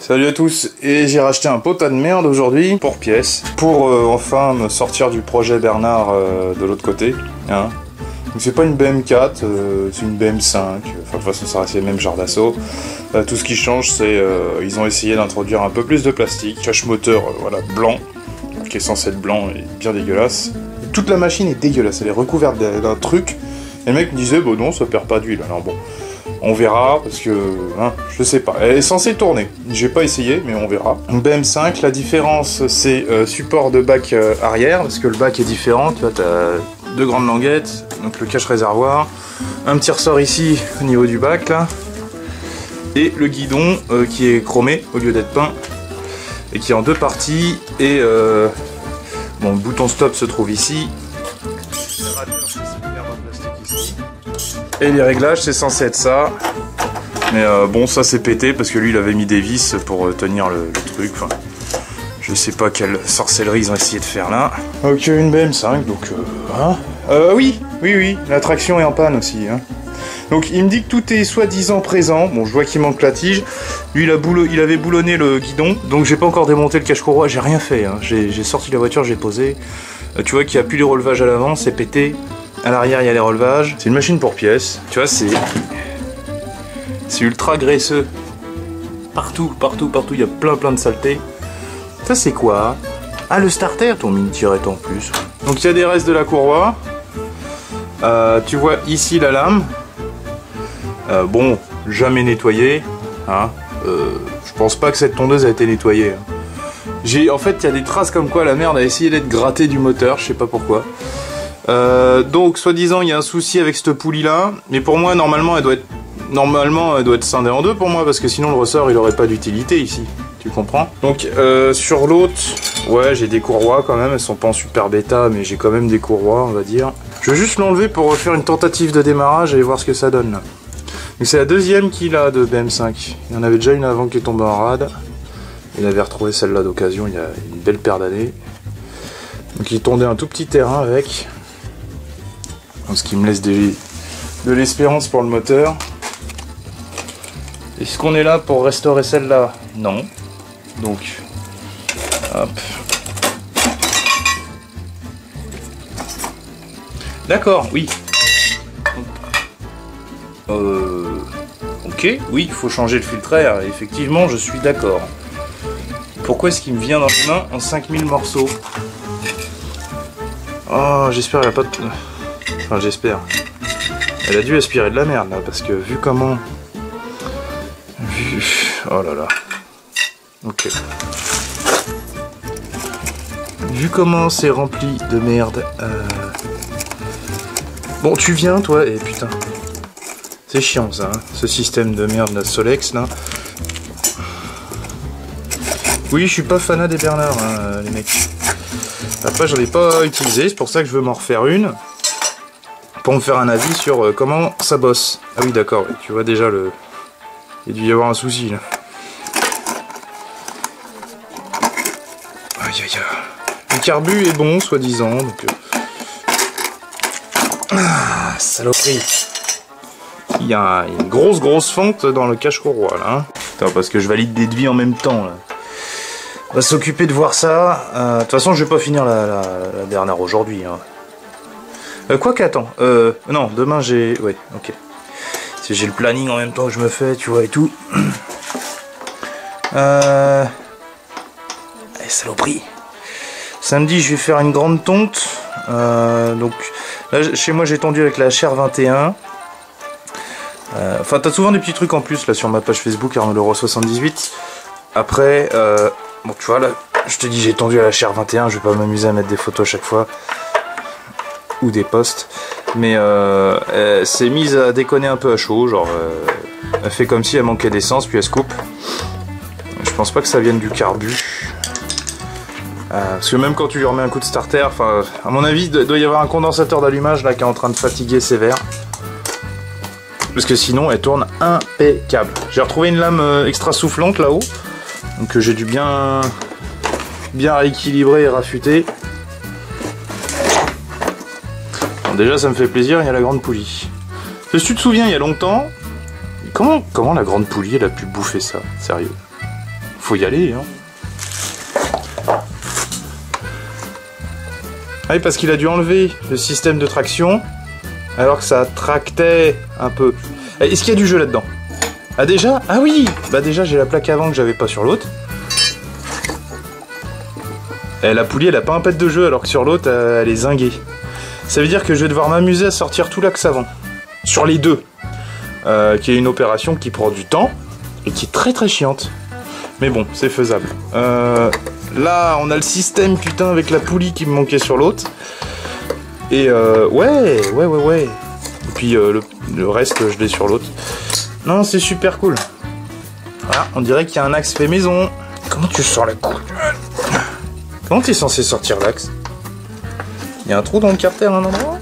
Salut à tous, et j'ai racheté un potas de merde aujourd'hui, pour pièce, pour enfin me sortir du projet Bernard de l'autre côté. Hein. Donc c'est pas une BM4, c'est une BM5, enfin de toute façon ça reste les mêmes genres d'assaut. Tout ce qui change c'est ils ont essayé d'introduire un peu plus de plastique, cache moteur voilà, blanc, qui est censé être blanc et bien dégueulasse. Toute la machine est dégueulasse, elle est recouverte d'un truc, et le mec me disait bon non ça perd pas d'huile, alors bon. On verra, parce que, hein, je sais pas, elle est censée tourner, j'ai pas essayé, mais on verra. Une BM5, la différence c'est support de bac arrière, parce que le bac est différent, tu vois, t'as deux grandes languettes, donc le cache-réservoir, un petit ressort ici au niveau du bac, là, et le guidon qui est chromé au lieu d'être peint, et qui est en deux parties, et bon, le bouton stop se trouve ici. Et les réglages c'est censé être ça, mais bon ça c'est pété parce que lui il avait mis des vis pour tenir le truc, enfin, je sais pas quelle sorcellerie ils ont essayé de faire là. Ok, une BM5 donc hein. Oui, la traction est en panne aussi hein. Donc il me dit que tout est soi-disant présent, bon je vois qu'il manque la tige, lui il avait boulonné le guidon, donc j'ai pas encore démonté le cache-courroie, j'ai rien fait, hein. J'ai sorti la voiture, j'ai posé, tu vois qu'il n'y a plus les relevages à l'avant, c'est pété. À l'arrière, il y a les relevages. C'est une machine pour pièces. Tu vois, c'est ultra graisseux. Partout, il y a plein de saletés. Ça, c'est quoi? Ah, le starter, ton mini-tirette en plus. Donc, il y a des restes de la courroie. Tu vois ici la lame. Bon, jamais nettoyée. Hein. Je pense pas que cette tondeuse a été nettoyée. Hein. En fait, il y a des traces comme quoi la merde a essayé d'être grattée du moteur. Je sais pas pourquoi. Donc soi-disant il y a un souci avec cette poulie là, mais pour moi normalement elle doit être scindée en deux pour moi, parce que sinon le ressort il aurait pas d'utilité ici, tu comprends? Donc sur l'autre, ouais j'ai des courroies quand même, elles sont pas en super bêta mais j'ai quand même des courroies on va dire. Je vais juste l'enlever pour refaire une tentative de démarrage et voir ce que ça donne là. Donc c'est la deuxième qu'il a de BM5, il y en avait déjà une avant qui est tombée en rade, il avait retrouvé celle-là d'occasion il y a une belle paire d'années. Donc il tournait un tout petit terrain avec. Ce qui me laisse de l'espérance pour le moteur. Est-ce qu'on est là pour restaurer celle-là? Non. Donc, hop. D'accord, oui. Ok, oui, il faut changer le filtre à air. Effectivement, je suis d'accord. Pourquoi est-ce qu'il me vient dans les mains en 5000 morceaux? Oh, j'espère qu'il n'y a pas de... Enfin, j'espère. Elle a dû aspirer de la merde là, parce que vu comment... Oh là là. Ok. Vu comment c'est rempli de merde... Bon, tu viens toi, et putain. C'est chiant ça, hein, ce système de merde, la Solex là. Oui, je suis pas fanat des Bernard, hein, les mecs. Après, j'en ai pas utilisé, c'est pour ça que je veux m'en refaire une. Pour me faire un avis sur comment ça bosse. Ah oui d'accord, tu vois déjà le... Il a dû y avoir un souci là. Aïe aïe aïe. Le carbu est bon soi-disant, donc... Ah, saloperie. Il y a une grosse fente dans le cache-courroie là. Hein. Attends, parce que je valide des devis en même temps là. On va s'occuper de voir ça. De toute façon je vais pas finir la Bernard aujourd'hui. Hein. Quoi qu'attends, non, demain j'ai... Ouais, ok. J'ai le planning en même temps que je me fais, tu vois, et tout. Allez, saloperie. Samedi, je vais faire une grande tonte. Donc, là, chez moi, j'ai tondu avec la Cher 21. Enfin, t'as souvent des petits trucs en plus, là, sur ma page Facebook, Arnaud Leroy 78. Après, bon, tu vois, là, je te dis, j'ai tondu à la Cher 21, je vais pas m'amuser à mettre des photos à chaque fois. Ou des posts, mais elle s'est mise à déconner un peu à chaud, genre elle fait comme si elle manquait d'essence puis elle se coupe. Je pense pas que ça vienne du carbu, parce que même quand tu lui remets un coup de starter, enfin à mon avis il doit y avoir un condensateur d'allumage là qui est en train de fatiguer sévère, parce que sinon elle tourne impeccable. J'ai retrouvé une lame extra soufflante là-haut, donc j'ai dû bien rééquilibrer et raffûter. Déjà ça me fait plaisir, il y a la grande poulie. Si tu te souviens il y a longtemps, comment la grande poulie elle a pu bouffer ça? Sérieux? faut y aller, hein. Ah oui, parce qu'il a dû enlever le système de traction, alors que ça tractait un peu. Est-ce qu'il y a du jeu là-dedans? Ah déjà? Ah oui! Bah déjà j'ai la plaque avant que j'avais pas sur l'autre. La poulie elle a pas un pet de jeu alors que sur l'autre elle est zinguée. Ça veut dire que je vais devoir m'amuser à sortir tout l'axe avant. Sur les deux. Qui est une opération qui prend du temps et qui est très très chiante. Mais bon, c'est faisable. Là on a le système putain avec la poulie qui me manquait sur l'autre. Et ouais. Et puis le reste je l'ai sur l'autre. Non, c'est super cool. Voilà, on dirait qu'il y a un axe fait maison. Comment tu sors la couille? Comment tu es censé sortir l'axe? Il y a un trou dans le carter à un endroit?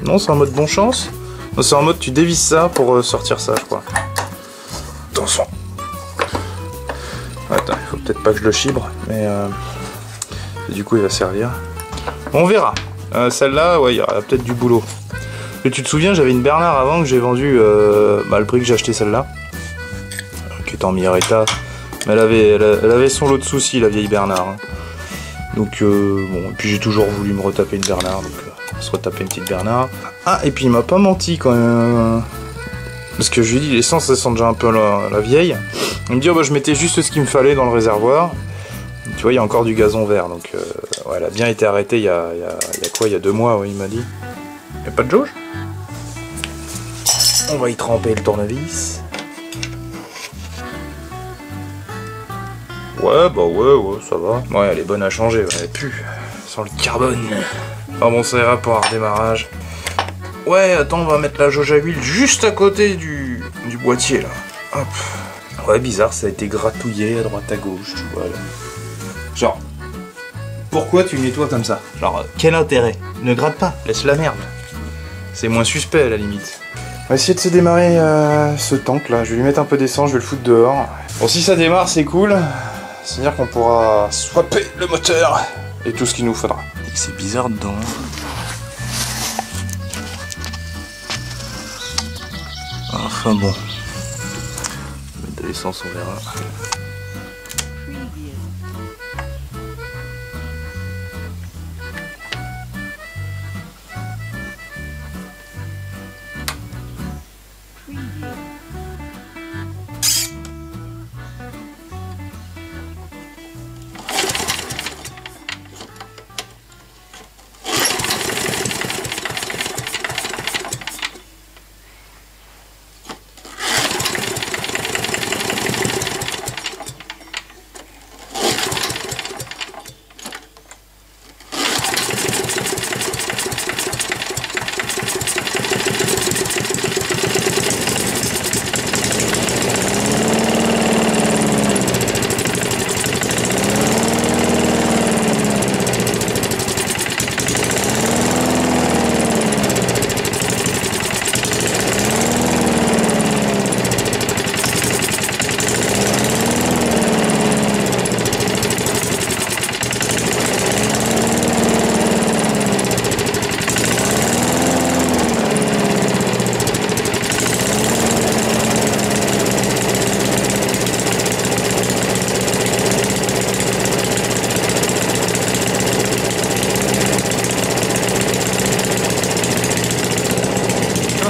Non, c'est en mode bon chance. Non, c'est en mode tu dévisses ça pour sortir ça, je crois. Attention. Attends, il faut peut-être pas que je le chibre, mais du coup il va servir. On verra. Celle-là, ouais, il y aura peut-être du boulot. Et tu te souviens, j'avais une Bernard avant que j'ai vendu le prix que j'ai acheté celle-là, qui est en meilleur état. Mais elle avait son lot de soucis, la vieille Bernard. Hein. Donc bon, et puis j'ai toujours voulu me retaper une Bernard, donc on va se retaper une petite Bernard. Ah, et puis il m'a pas menti quand même. Parce que je lui ai dit, l'essence ça sent déjà un peu la vieille. Il me dit, oh, bah, je mettais juste ce qu'il me fallait dans le réservoir. Tu vois, il y a encore du gazon vert, donc ouais, elle a bien été arrêtée il y a quoi, il y a 2 mois, ouais, il m'a dit. Il n'y a pas de jauge? On va y tremper le tournevis. Ouais, bah ouais, ça va. Ouais, elle est bonne à changer, ouais, elle pue. Sans le carbone. Ah bon, ça ira pour un redémarrage. Ouais, attends, on va mettre la jauge à huile juste à côté du boîtier, là. Hop. Ouais, bizarre, ça a été gratouillé à droite à gauche, tu vois, là. Genre, pourquoi tu nettoies comme ça? Genre, quel intérêt? Ne gratte pas, laisse la merde. C'est moins suspect, à la limite. On va essayer de se démarrer ce tank, là. Je vais lui mettre un peu d'essence, je vais le foutre dehors. Bon, si ça démarre, c'est cool. C'est-à-dire qu'on pourra swapper le moteur et tout ce qu'il nous faudra. C'est bizarre dedans. Enfin bon. Mettre de l'essence, on verra.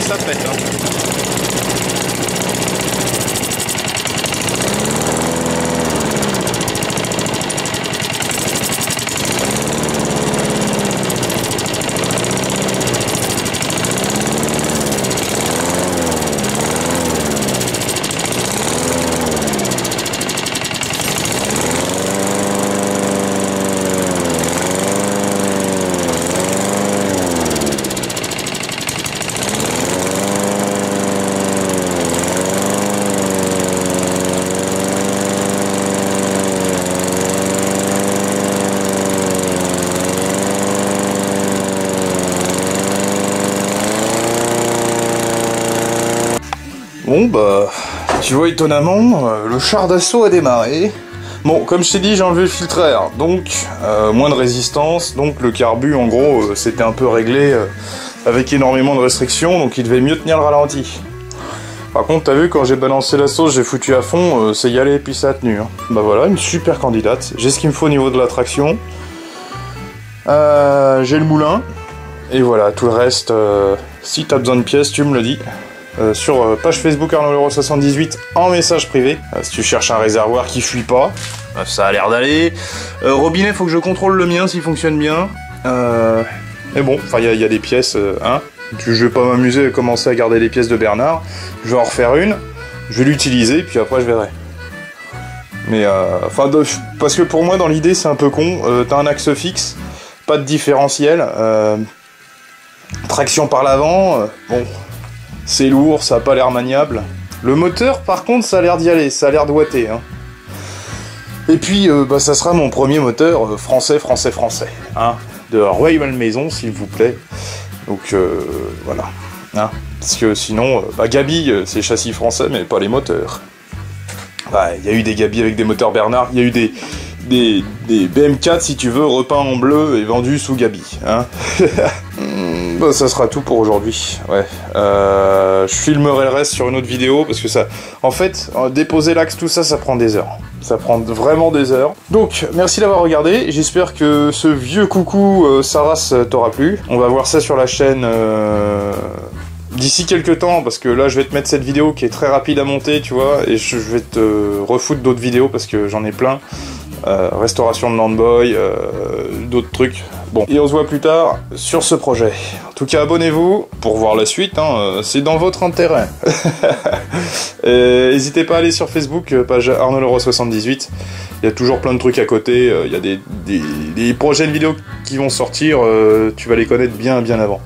Ça pète, hein. Bon bah, tu vois étonnamment, le char d'assaut a démarré. Bon, comme je t'ai dit, j'ai enlevé le filtre à air, donc moins de résistance, donc le carbu en gros c'était un peu réglé avec énormément de restrictions, donc il devait mieux tenir le ralenti. Par contre, t'as vu, quand j'ai balancé la sauce, j'ai foutu à fond, c'est y aller et puis ça a tenu. Hein. Bah voilà, une super candidate. J'ai ce qu'il me faut au niveau de la traction. J'ai le moulin. Et voilà, tout le reste, si t'as besoin de pièces, tu me le dis. Sur page Facebook ArnaudLeroy78 en message privé. Si tu cherches un réservoir qui fuit pas, ça a l'air d'aller. Robinet, faut que je contrôle le mien s'il fonctionne bien. Mais bon, enfin il y a des pièces, hein. Je vais pas m'amuser à commencer à garder les pièces de Bernard. Je vais en refaire une, je vais l'utiliser, puis après je verrai. Mais enfin, parce que pour moi dans l'idée c'est un peu con. T'as un axe fixe, pas de différentiel, traction par l'avant, bon. C'est lourd, ça a pas l'air maniable. Le moteur, par contre, ça a l'air d'y aller, ça a l'air doigté. Hein. Et puis, bah, ça sera mon premier moteur français, hein, de Royal Maison, s'il vous plaît. Donc, voilà. Hein. Parce que sinon, bah, Gabi, c'est châssis français, mais pas les moteurs. Bah, y a eu des Gabi avec des moteurs Bernard, il y a eu des BM4, si tu veux, repeints en bleu et vendus sous Gabi. Hein. Bah, ça sera tout pour aujourd'hui. Ouais. Je filmerai le reste sur une autre vidéo parce que ça, en fait, déposer l'axe, tout ça, ça prend des heures. Ça prend vraiment des heures. Donc, merci d'avoir regardé. J'espère que ce vieux coucou Saras t'aura plu. On va voir ça sur la chaîne d'ici quelques temps parce que là, je vais te mettre cette vidéo qui est très rapide à monter, tu vois, et je vais te refoutre d'autres vidéos parce que j'en ai plein. Restauration de Landboy, d'autres trucs. Bon, et on se voit plus tard sur ce projet. En tout cas, abonnez-vous pour voir la suite, hein, c'est dans votre intérêt. N'hésitez pas à aller sur Facebook, page ArnaudLeroy78. Il y a toujours plein de trucs à côté, il y a des prochaines vidéos qui vont sortir, tu vas les connaître bien avant.